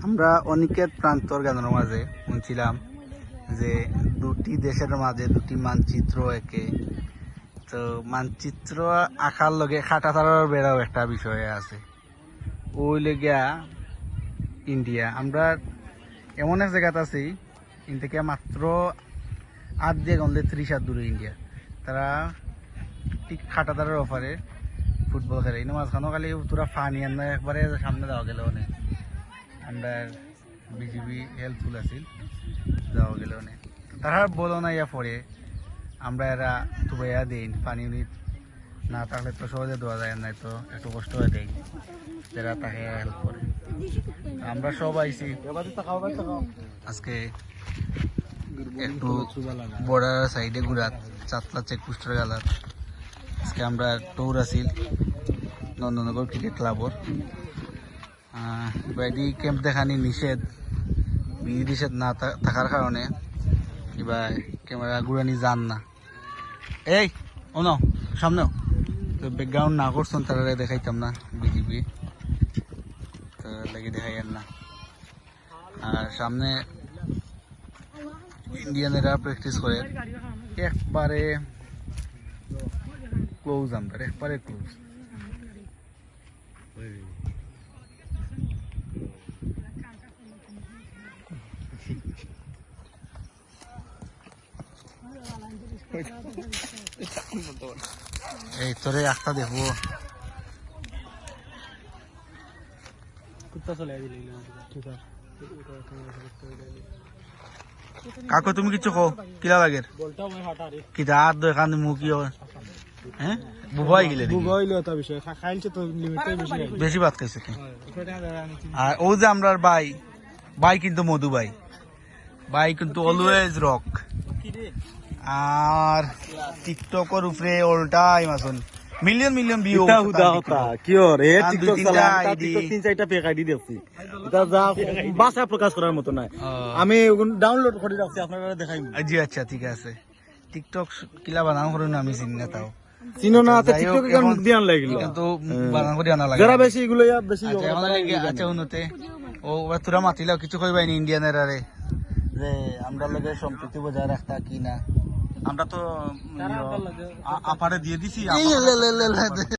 আমরা অনিকেত প্রান্তর গানের মাঝে শুনছিলাম যে দুটি দেশের মাঝে দুটি মানচিত্র একে, তো মানচিত্র আঁকার লগে খাটা তারার বেড়াও একটা বিষয় আছে। ওই লেগিয়া ইন্ডিয়া আমরা এমন এক জায়গাতে আছি, ইন থেকে মাত্র 8 দিয়ে গন্ধে 30 হাত দূরে ইন্ডিয়া। তারা ঠিক খাটা তারার অফারে ফুটবল খেলে, কিন্তু মাঝখানে খালি তোরা ফানি আন একবারে সামনে যাওয়া গেল অনেক আমরা বিজিবি হেল্পফুল আছিল, যাওয়া গেল অনেক তারা বলো না ইয়া পরে আমরা এরা তুবাইয়া দিই পানি উনিট না থাকলে তো সহজে দেওয়া যায় না, তো একটু কষ্ট হয়ে দেয় যারা তাকে হেল্প করে। আমরা সব আইছি আজকে একটু বর্ডার সাইডে ঘুরাত চাতলা চেকপোস্টের গেলার। আজকে আমরা ট্যুর আছিল নন্দনগর ক্রিকেট ক্লাবর। বাইদি ক্যাম্প দেখানি নিষেধ, বিধি নিষেধ না থাকার কারণে কিবা ক্যামেরা ঘুরানি যান না। এই ও ন সামনেও তো ব্যাকগ্রাউন্ড না করছেন তারা দেখাইতাম না, বিজিবি তো লেগে দেখাই না। আর সামনে ইন্ডিয়ানেরা প্র্যাকটিস করে একবারে ক্লোজ, আমরা একবারে ক্লোজ। এই তোরে একটা দেখবো কাকু, তুমি কিছু কো কিলা লাগে কিতা আর দেখান মুখি হ্যাঁ বুবাই গেলে বেশি ভাত খাইছে। আর ও যে আমরা ভাই কিন্তু মধু ভাই কিন্তু অলওয়েজ রক। আর টিকটকের উপরে অল টাইম আসুন মিলিয়ন ভিউ। প্রকাশ করার মতো নাই, আমি ডাউনলোড করে রাখছি আপনারা দেখাই। জি আচ্ছা ঠিক আছে। টিকটক কিলা বানান করুন আমি চিনি না, তাও চিনো না টিকটক মুখ দিয়ে আনলাই গেল কিন্তু বানান করে আনা লাগে যারা বেশি এগুলো বেশি। আচ্ছা উন্নতে ও তোরা মাতিলাও কিছু কইবাই ইন্ডিয়ানের আরে যে আমরা লগে সম্প্রীতি বজায় রাখতা কি না, আমরা তো আপারে দিয়ে দিছি।